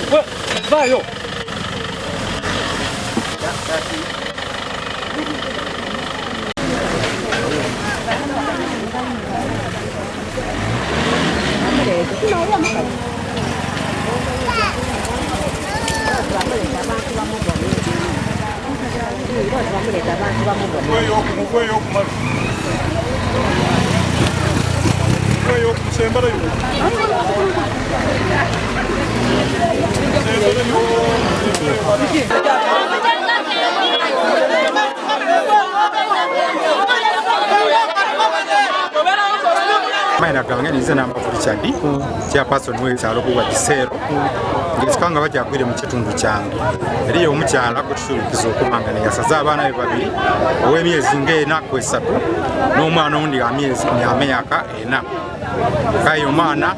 Vayo. Maina gange nize na mafuri chadi cha person we cyalo kuba kisero ngisikanga bajya kwire mu kitundu cyange eriyo omukyala kutusubikizo kumanga eyasaze abana babiri ow'emyezi ng'ena kwesatu n'omwana ondi amyezi myaka ena kayo mwana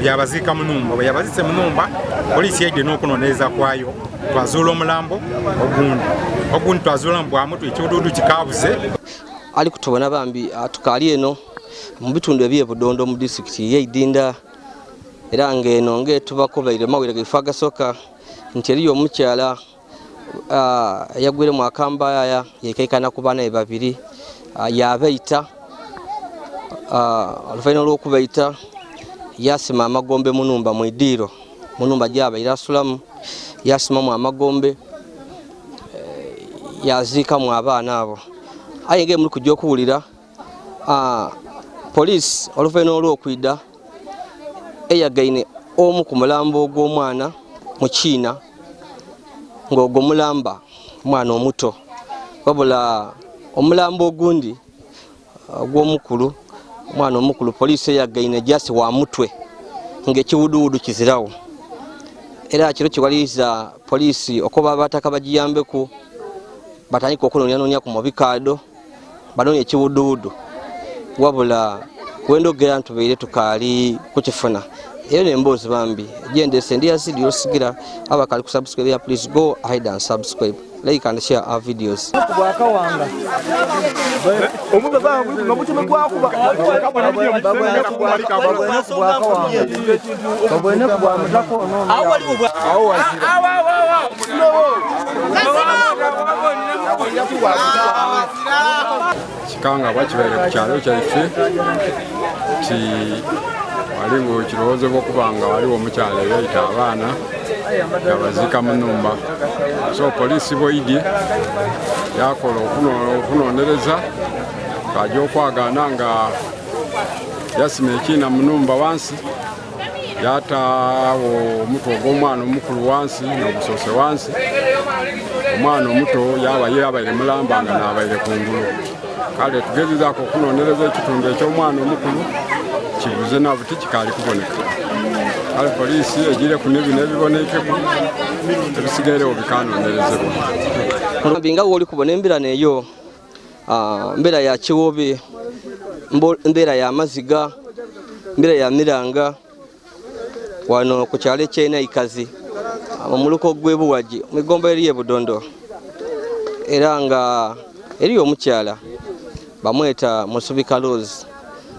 yabazika munumba yabazise munumba polisi yede n'okunoneeza kwayo twazuula omulambo ogundi twazuula mbwamu ekiwuduwudu kikabuze ali kutubona bambi atukali eno mu bitundu eby'ebudondo mu district y'Idinda era ng'eno ng'etubako baire mawire gifaga soka nti eriyo omukyala yagwire mu akambaya yekaikana ku bana babiri yabaita oluvaino lw'okubaita yasima amagombe munumba mu idiro munumba gyabaire asulamu yasimamu amagombe yaziikamu abaana abo aye ng'e muri kujja okuwulira Police oluvaino olw'okwida eyagaine omu ku mulambo ogw'omwana mu China ng'ogwo mulamba mwana omuto wabula omulambo ogundi ogw'omukulu mwana omukulu police eyagaine jasi wa mutwe ng'ekiwuduwudu kizirawo era kiro kiwaliriza police okuba abataka bagiyambeku batandika okunoonyaanoonya ku mubikaado banoonya ekiwuduwudu wabula kwendogera ntubeire tukali kukifuna eyo nembozi bambi gendese ndi Yazid Yolisigira abakali ku subscribe ya please go ahead and subscribe like and share our videos Kubakawanga omuga bangu ngamutima gwakuba babone kubwa mutako nono awali ubwa awazira kikanga bakibere ku kyalo kyaife ti waliwo kirozo bokubanga waliwo omukyala yayita abaana yabazika munumba so polisi boidi yakola okunonereza kajo okwagana nga yasima ekina munumba wansi yatawo omutwe ogw'omwana omukulu wansi n'obusose wansi omwana omuto yabaire mulambanga n'abaire kungulu kale tugezezaako okunonereza ekitundu eky'omwana omukulu kibuze nabuti kikali kuboneka kale polisi egireku nebino ebibonekeku tebisigarewo bikanonerezebwa nga woli kubona embira neyo mbera ya kiwobe mbera ya maziga mbera ya miranga wano ku kyalo kyena ikazi omuluko gw'ebuwaji migomba eriye budondo era nga eriyo omukyala bamweta Musubika Rose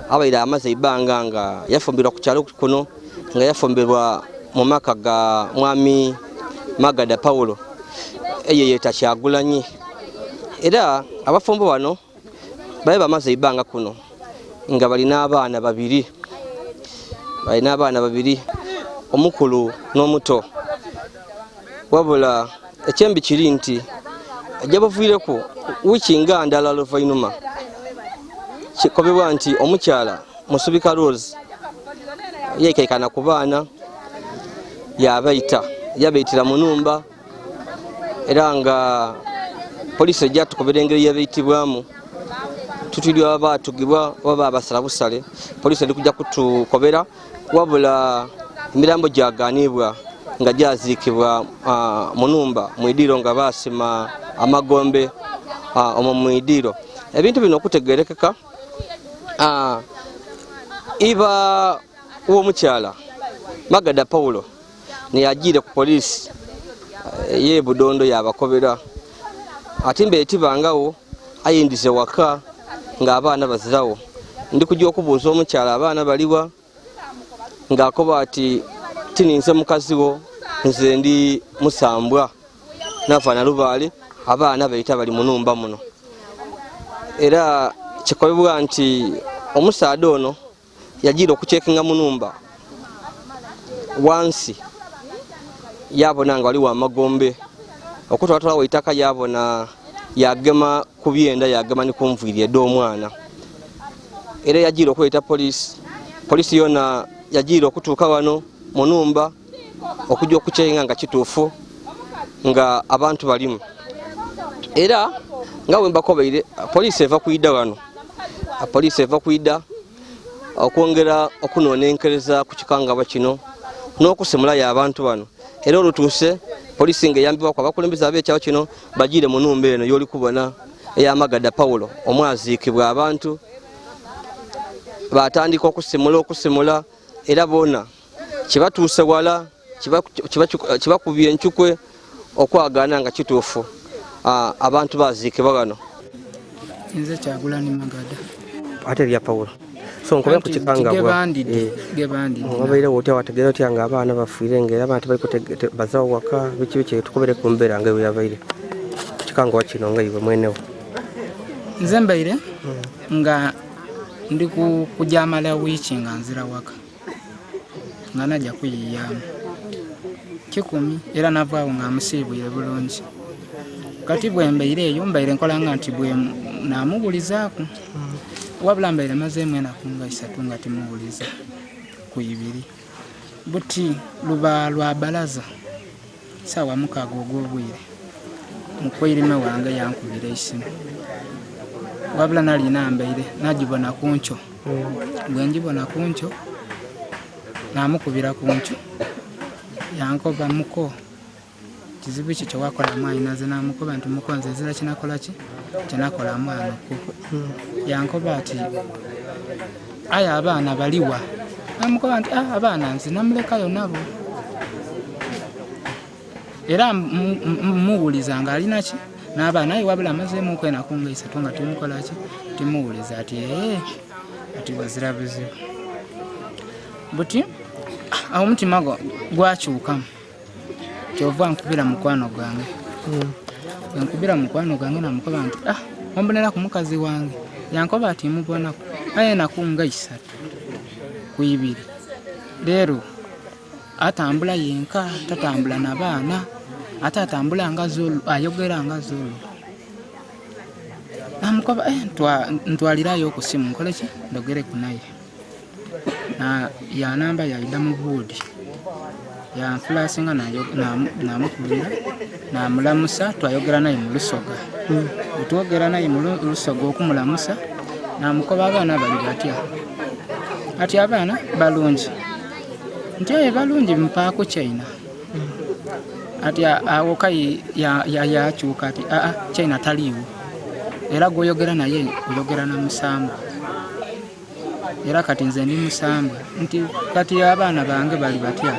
abaire amaze ibanga nga yafumbirwa ku kyalo kuno nga yafumbirwa mu maka ga mwami Magada Paulo eyeyeta Kyagulanyi era abafumbo bano babe bamaze ibanga kuno nga balina abaana babiri omukulu n'omuto wabula ekyembi kiri nti ajabavuireku wiki nga ndala luvainuma kikobebwa nti omukyala Musubika Rose yekaikana ku baana yabaitira munumba era nga polisi ejja tukobera engeri yabaitibwamu tutulya abatugibwa oba abasala busale polisi eri kujja kutukobera wabula emirambo gyaganibwa nga gyazikibwa munumba mwidiro nga basima amagombe omwo mwidiro ebintu bino okutegerekeka iba w'omukyala Magada Paulo neyagire ku polisi ye budondo yabakobera ati mbetibangawo ayindize waka nga abaana bazirawo ndi kujja okubuuza omukyala abaana baliwa ng'akoba ati tininze mukazi wo nze ndi musambwa nafana lubale abaana bayita bali munumba muno era kikolebwa nti omusaada ono yagira okucekinga munumba wansi yabona nga wali wa magombe okutwatwala waitaka yabona yagema kubyenda yagema ni kumviriye do omwana era yagira okweta polisi yona yagira okutuuka wano munumba okujja okucekinga nga kituufu nga abantu balimu era nga wembakobeire polisi eva kuida wano polisi eva kuida okwongera okunonenkereza ku kikangabwa kino n'okusemulayo abantu bano era olutuse polisi nga eyambibwa kwa bakulembeze ab'ekyawo kino bagire mu nnumba eno y'oli kubona eyamagada Paulo omwaziikibwa abantu batandika okusemula era bona kibatuuse wala kibakubye enchukwe okwagana nga kituufu abantu baziikibwa bano nze Kyagulani Magada ate lya Paulo so nkobe ku kikangabwa wabaire wotya wategera otya nga abaana bafiire ngera abantu bali bazawo waka biki tukubere ku mbeera nga yabaire kikangabwa kino nga iwe mwenewo nze mbaire nga ndi kujamala wiki nga nzira waka nga najja kuyiyamu 10 era navaawo nga musiibwire bulungi kati bwe mbaire eyo mbaire nkola nga nti bwe namubulizaako wabula mbaire mazeemu enaku nga 3 nga timubuliza ku 2 buti luba lwa balaza sawa mukago ogw'obwire mukwirime wange yankubira esimu wabula nalina mbaire nagibona kuncho bwe njibona kuncho namukubira kuncho yankoba muko kizibu kyo wakola mwana naze namukoba nti mukonze zira kinakola ki kinakola mwana ko yankoba ati aya abaana baliwa namukoba nti abaana nzi namulekayo nabo era muwuliza nga alina ki n'abaana ayi wabula amazeemu okwena kunga 3 nga timukola ki timuwuliza ati ati wazira buzibu buti awo omutima gwakyukamu kyova nkubira mukwano gwange nkubira mukwano gwange namukoba nti ombonera ku mukazi wange yankoba ati mubonako aye nakunga 3 ku 2 leero atambula yenka tatambula n'abaana ate atambula nga zulu ayogera nga zulu namukoba ntwalirayo okusimu nkole ki ndogere kunaye na ya namba yaida mu boodi ya flasinga namukubira namulamusa twayogera naye mu lusoga twogera naye mu lusoga okumulamusa namukoba abaana bali batya ati abaana balungi nti aye balungi mpaako China ati awo kai yakyuka ati China taliwo era gwoyogera naye oyogera na musamba era kati nze ndi musamba nti kati abaana bange bali batya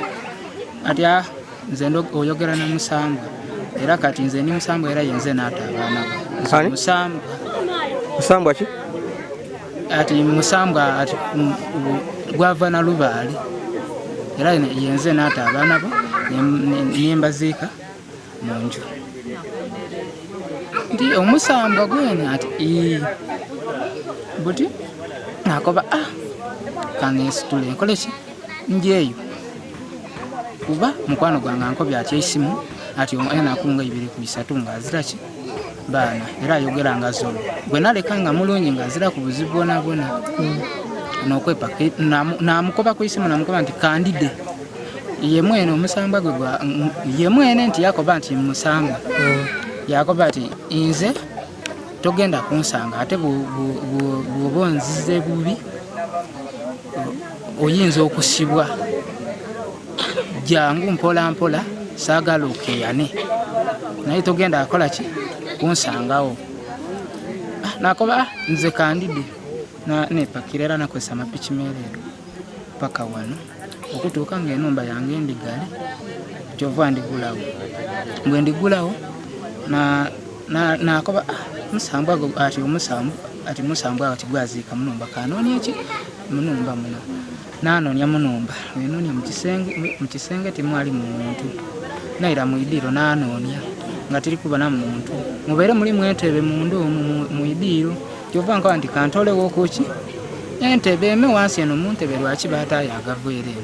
ati nze oyogera na musamba era kati nze ndi musamba era yenze n'ata abaana musamba ki ati musamba ati gwava na lubaali era yenze n'ata abaana bo nembaziika mu nju nti omusamba gwena ati buti nakoba kanesitule nkole ki njeeyo kuba mukwano gwange ankobya ati esimu ati enakunga 2 ku 3 nga azira ki baana era ayogera nga zolo bwe naleka nga mulungi nga azira ku buzibu bwona n'okwepa namukoba ku isimu namukoba nti kandide ye mwene omusamba gwe ye mwene nti yakoba nti musamba yakoba ati inze togenda kunsanga ate bw'obonzize bubi oyinza okusibwa jangu mpola mpola saagala okeyane naye togenda akola ki kunsangawo nakoba nze kandide nepakira era nakozesa mapiki meereero paka wano okutuuka ng'enumba yange endigali kyova ndigulawo bwe ndigulawo nakoba musambwa ati omusambu ati musambwa ati gwaziika munumba kanoni eki munumba muno nanonya munumba wenonya mu kisenge timwali muntu naira mu idiro nanonya nga tiri kubana muntu mubere muri mwentebe mundu mu idiro kyova nkawa ndi kantole wokuki entebe eme wansi eno muntebe lwaki batayagavwere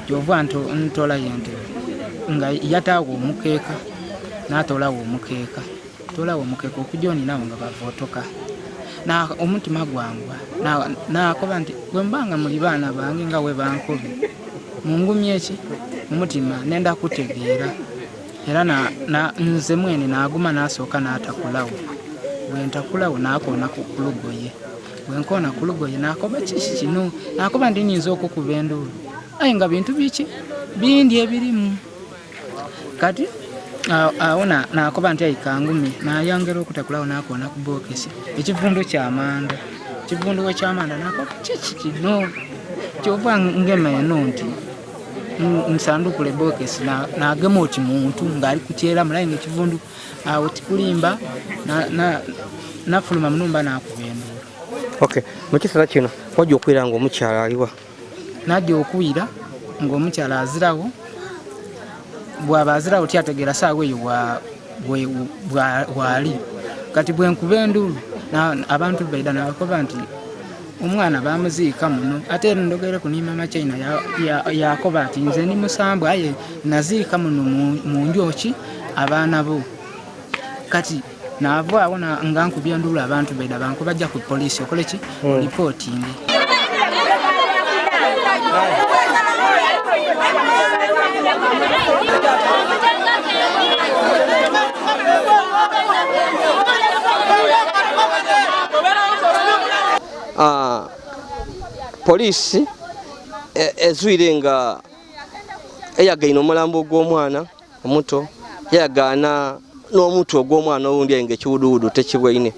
kyova ntola yentebe nga yatawo omukeeka natolawo omukeeka tolawo omukeeka okujoni nawo nga bavotoka na omutima gwangwa nakoba nti bwembanga muli baana bange nga we bankobe mungumye eki omutima nenda kutegeera era nze mwene naguma nasooka natakulawo bwentakulawo nakona kulugoye bwenkona kulugoye nakoba kiki kino nakoba ndi nyinza okukuba enduulu aye nga bintu biki bindi ebirimu kati awo nakoba nti ayikangumi nayongera okutakulawo nakona ku bokesi ekivundu kyamanda ekivundu wekyamanda nakoba kiki kino kyova ngema eno nti nsandukule bokesi nagema oti muntu ngaali kutyera mulayi ngekivundu awo tikulimba nafuluma munumba nakuba enduulu. Okay, mukisala kino wajja okwira nga omukyala aliwa? Najja okwira nga omukyala azirawo bwaba azirawo tyategeera saawa eyo bwali kati bwenkuba enduulu abantu baida nabakoba nti omwana bamuziika muno ate ndogere ku nimama China yakoba ati nze ni musambwa aye naziika muno mu njoki abaana bo kati navaawo nga nkubya enduulu abantu baida bankuba bajja ku poliisi okole ki reporting. Poliisi ezwire nga eyagaina omulambo gw'omwana omuto yayagaana n'omutwe ogw'omwana owundi nga ekiwuduwudu tekibwaine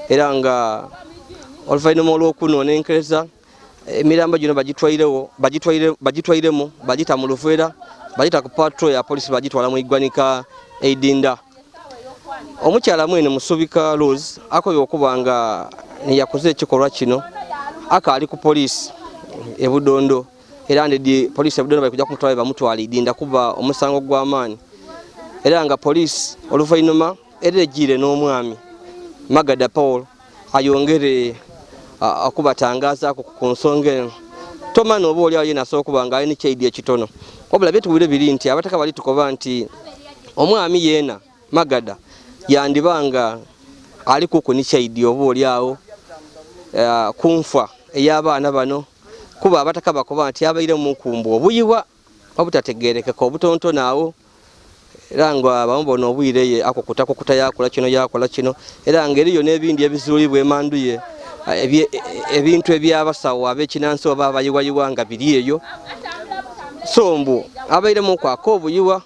era nga oluvannyuma olw'okunonenkereza emirambo gino bagitwairemu bagita mu luveera bagita ku patrol ya poliisi bagitwala mu iggwanika eidinda. Omukyala mwene Musubika Rose akobye okuba nga yakoze ekikolwa kino akaali ku poliisi e Budondo era ndi poliisi e Budondo bali kujja kumutwala bamutwala idinda kuba omusango gw'amaanyi era nga poliisi oluvannyuma erejjire n'omwami Magada Paul ayongere okubatangazaako ku nsonga eno tomani oba oli awo yena asobola okuba nga alina ekyaidi ekitono wabula byetuwulire biri nti abataka bali tukoba nti omwami yeena Magada yandibanga ali kuko ni kyaidi oba oli awo kunfa ey'abaana bano kuba abataka bakoba nti abaire mu nkumbu obuyiwa obutategeerekeka obutontono awo era nga bamubona obwireye akukuta yakola kino era nga eriyo n'ebindi ebizuulibwa emanduye ebintu ebyabasawo ab'ekinansi oba abayiwayiwa nga biri eyo so mbu abairemu kwako obuyiwa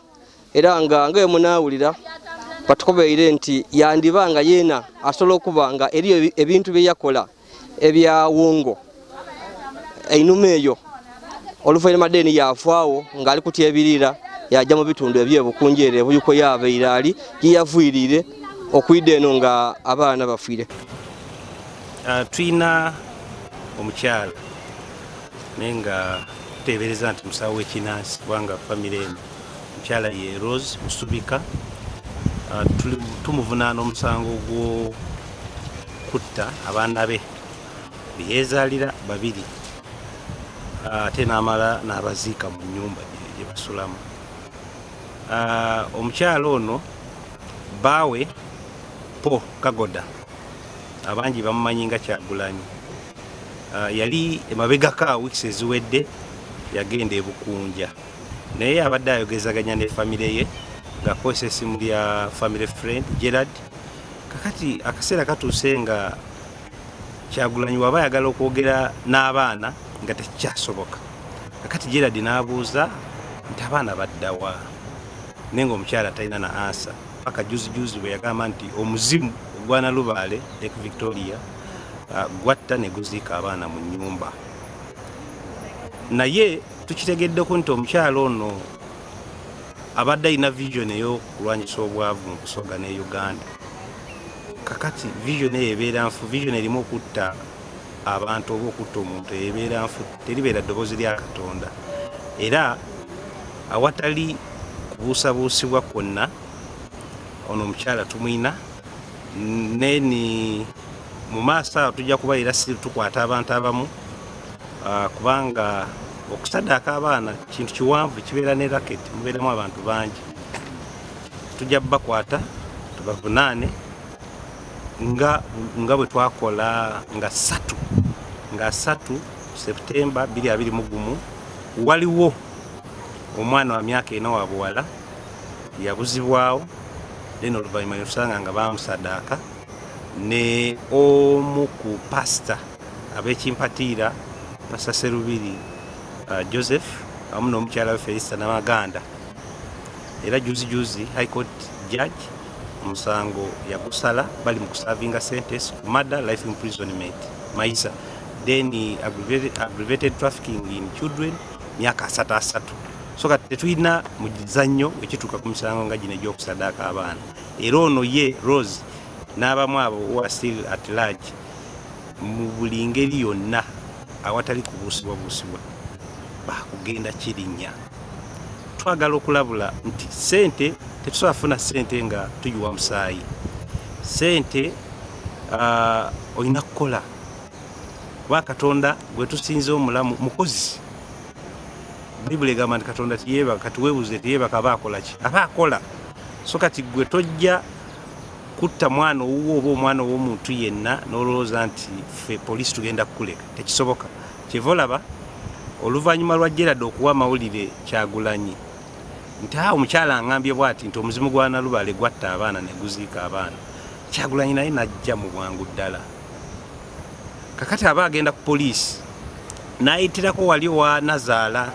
era nga emunaawulira batukobeire nti yandibanga yeena asobola okuba nga eriyo ebintu bye yakola ebyawongo einuma eyo oluvannyuma deni yavaawo ng'ali kutya ebirira yajja mu bitundu ebyebukunjeere ebuyuko yabeire ali yeyavuyirire okwidda eno nga abaana bafiire. Tulina omukyala naye nga tuteebereza nti musawo w'ekinansi kubanga famire eno omukyala ye Rose Musubika tumuvunaana omusango gw'okutta abaana be beyeezaalira babiri ate n'amala n'abaziika mu nnyumba gye basulamu. Omukyala ono baawe Po Kagoda abangi bamumanyi nga Kyagulanyi yali emabegaka wiiki eziwedde yagenda ebukunja naye abadde ayogezaganya ne famire ye ng'akozesa essimu lya family friend Gerard kakati akaseera katuuse nga Kyagulanyi waba ayagala okwogera n'abaana nga tekikyasoboka kakati Gerard n'abuuza nti abaana baddawa naye ng'omukyala talina na ansa paka juzijuzi bwe yagamba nti omuzimu ogwana Lubaale Lake Victoria gwatta ne guziika abaana mu nnyumba naye tukitegeddeko nti omukyala ono abadde alina vision ey'okulwanyisa obwavu mu Busoga ne Uganda kakati vision eyo ebeera nfu vision erimu okutta abantu oba okutta omuntu ebeera nfu teribeera ddoboozi lya Katonda era awatali kubuusabuusibwa kwonna ono omukyala tumwina neni mu maaso awo tujja kubaira si tukwata abantu abamu kubanga okusaddaaka abaana kintu kiwanvu kibeera ne raketi mubeeramu abantu bangi tujja bakwata tubavunaane nga bwe twakola nga 3 Septemba 2021 waliwo omwana wa myaka 4 wa buwala yabuzibwawo then oluvannyuma yosanga nga bamusaddaaka ne omu ku pasita ab'ekimpatiira Pastor Serubiri Joseph amu n'omukyala we Felista Namaganda era juzi High Court judge omusango yagusala bali mu kusavinga sentence ku murder life imprisonment maisa then aggravated trafficking in children myaka 3 so kati tetulina mugizannyo ekituuka ku misango nga gino egy'okusaddaaka abaana era ono ye Rose n'abamu abo who are still at large mu buli ngeri yonna awatali kubuusibwa bakugenda kirinnya twagala okulabula nti sente tetusafuna sente nga tuyiwa musaayi sente olina kukola kuba Katonda gwe tusinze omulamu mukozi Bibuli egamba nti Katonda tiyeba katuwebuze tiyebaka abakola ki abakola so kati gwe tojja kutta mwana owuwo oba omwana ow'omuntu yenna n'olowooza nti ffe poliisi tugenda kukuleka tekisoboka kyeva olaba oluvannyuma lwa Gerald okuwa amawulire Kyagulanyi nti omukyala aŋŋambye bw'ati nti omuzimu gwa Nalubale gwatta abaana ne guziika abaana Kyagulanyi naye najja mu bwangu ddala kakati aba agenda ku poliisi n'ayitirako wali wa Nazaala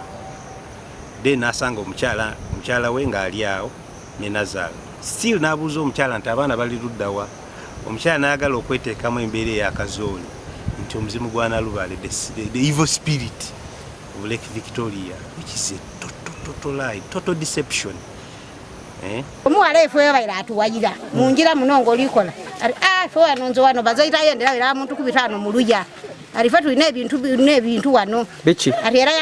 then n'asanga omukyala we ng'ali awo ne Nazaala still n'abuuza omukyala nti abaana bali luddawa omukyala n'ayagala okweteekamu embeera ey'akazooni nti omuzimu gwa Nalubale the evil spirit of Lake Victoria which is a total lie, total deception. Omuwala efe yabaira atuwayira munjira munongo likola fo anonzo wano bazaita yendera era muntu kubitano muluya alifa tulina ebintu wano bichi ati era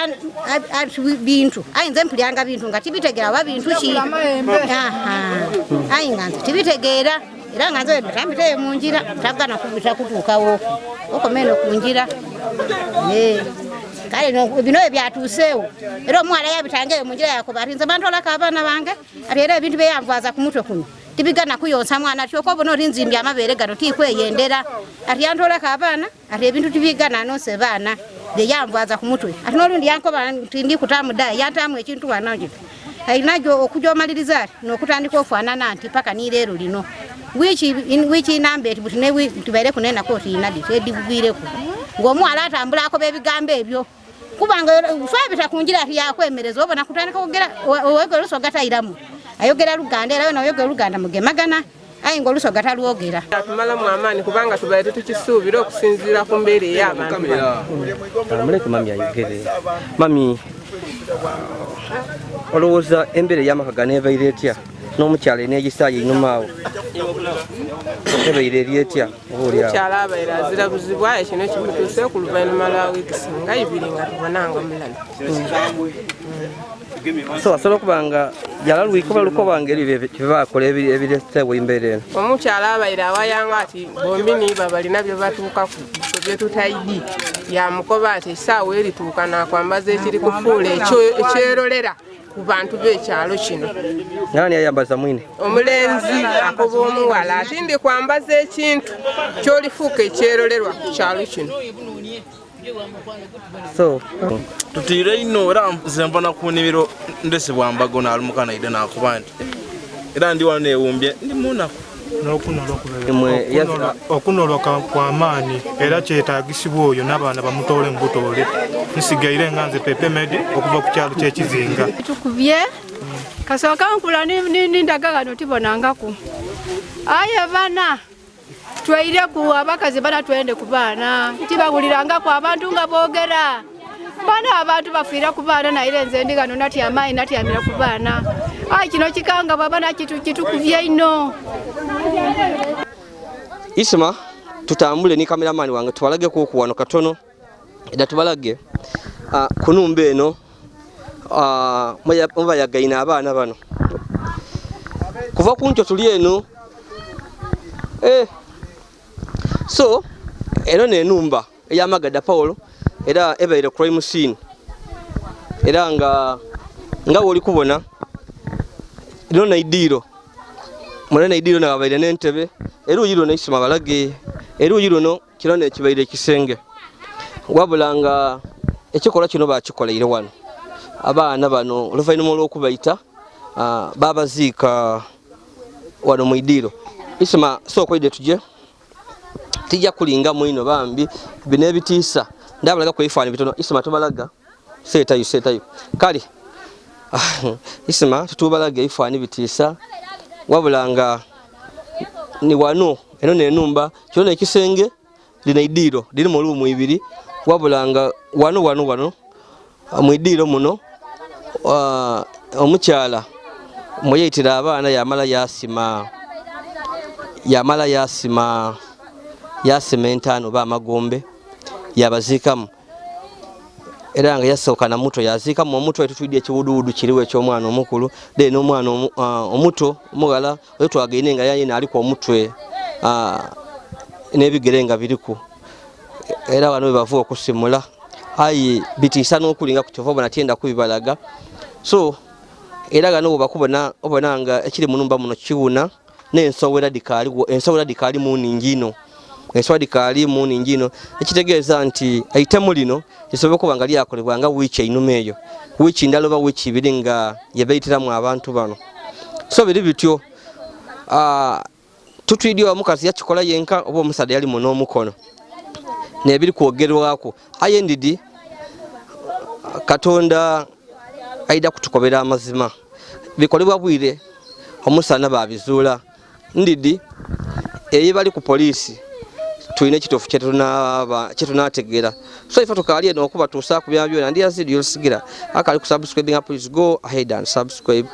bintu ayinze mpulyanga bintu nga tibitegera wa bintu ki ayinganze tibitegera era nganze tambite munjira tagana kubita kutukawo okomeno kunjira kale no bino ebyatuseewo era omwala yabitange munjira yako barinze bantola kabana bange ati era ebintu beyamvaza ku mutwe kuno tibigana kuyonsa mwana tyo ko bono rinzimbya amabere gano tikweyendera ati yantola kabana ati ebintu tibigana nonse bana beyamvaza ku mutwe ati nolundi yanko ndi kutamuda yantamwe ekintu wananje ayinajo okujomaliriza nokutandika ofanana anti paka ni lero lino which number tibutine tubere kunena ko tinadi edibwire ku ng'omwala atambulako bebigambo ebyo kubanga fabita kunjira yakwemereza obona kutandika kugera oyogera lusogata iramu ayogera Luganda era wena oyogera Luganda mugemagana ayi ngo lusogata lwogera tumala mu amani kubanga tubaye tukisuubira okusinzira ku mbeere y'abantu muleke mami ayogere mami olowooza embeere y'amaka ganeebaire etya n'omukyala n'egisaayi inyuma awo ebeire eryetya omukyala abaire azirabuzibwa ekino kimutuuse ku luvannyuma lwa wiikisi nga 2 nga tubonanga omulala so asobola okuba nga yalalwikuba lukobanga eri byebakola ebireseewo embeera eno omukyala abaire awayanga ati bombi niba balina bye batuukaku bye tutayidi yamukoba ati essaawa erituuka nakwambaza ekiri kufuula ekyerolera ku bantu b'ekyalo kino nani ayambaza mwine omulenzi akoba omuwala ati ndi kwambaza ekintu kyolifuuka ekyerolerwa ku kyalo kino so tutire ino era zembona ku nimiro ndesebwa mbago n'alumuka naide nakuba nti era ndi wano ewumbye ndi munaku okunoloka kwa maani era kyetaagisibwa oyo n'abaana bamutoole mbutoole nsigaire nganze pepe medi okuva ku kyalo ky'ekizinga tukubye kasooka nkula nindagagano tibonangaku aye bana twaire ku abakazi bana twende ku baana tibaguliranga ku abantu nga boogera bana abantu bafiira ku baana naire nze ndigano nati amayi nati amira ku baana ayi kino kikanga babana kitukubye ino Isma tutambule ni kameramani wange tubalage ko kuwano katono eda tubalage kunumba eno mwa yagaina abaana bano kuva kuncho tuli eno so eno nenumba eyamagada Paulo era ebeire crime scene era nga woli kubona ino naidiro mwana naidiro na babaire n'entebe eru yiro naisima balage eru yiro no kirone kibaire kisenge wabulanga ekikola kino bakikoleire wano abaana bano oluvainuma olw'okubaita babaziika wano muidiro isima soko ide tuje tijja kulinga mwino bambi bine bitisa ndabalaga kwifana bitono isima tubalaga setayo kali isima tutubalaga ifani bitisa wabulanga ni wano eno nenumba kyone ekisenge lina idiro liri mu lumu ibiri wabulanga wano mwidiro muno omukyala muyitira abaana yamala yasima entano ba magombe yabazikamu era nga yasooka na muto yazikamu omuto etutwidde ekiwuduwudu kiriwe eky'omwana omukulu then omwana omuto omugala oyo twagaine nga yayina aliko omutwe n'ebigere nga biriku era wano bava okusimula ayi bitiisa n'okulinga ku kyova bona tienda kubibalaga so era gano obona nga ekiri munumba muno kiwuna n'ensowera dikaali muningino eswadikali muningino ekitegeeza nti aitemu lino lisobola kuba nga lyakolebwa nga wiiki einuma eyo wiiki ndala oba wiiki ibiri nga yebayitiramu abantu bano so biri bityo tutwidde omukazi yakikola yenka oba omusaadde yali mu n'omukono nebiri kwogerwako aye ndidi Katonda aida kutukobera amazima bikolebwa bwire omusana babizuula ndidi eyi bali ku police tuine kitofu kyetunategera so ifa tukali eno okuba tusa ku byabyo na ndi Yazid Yolisigira akali ku subscribing, please go ahead and subscribe.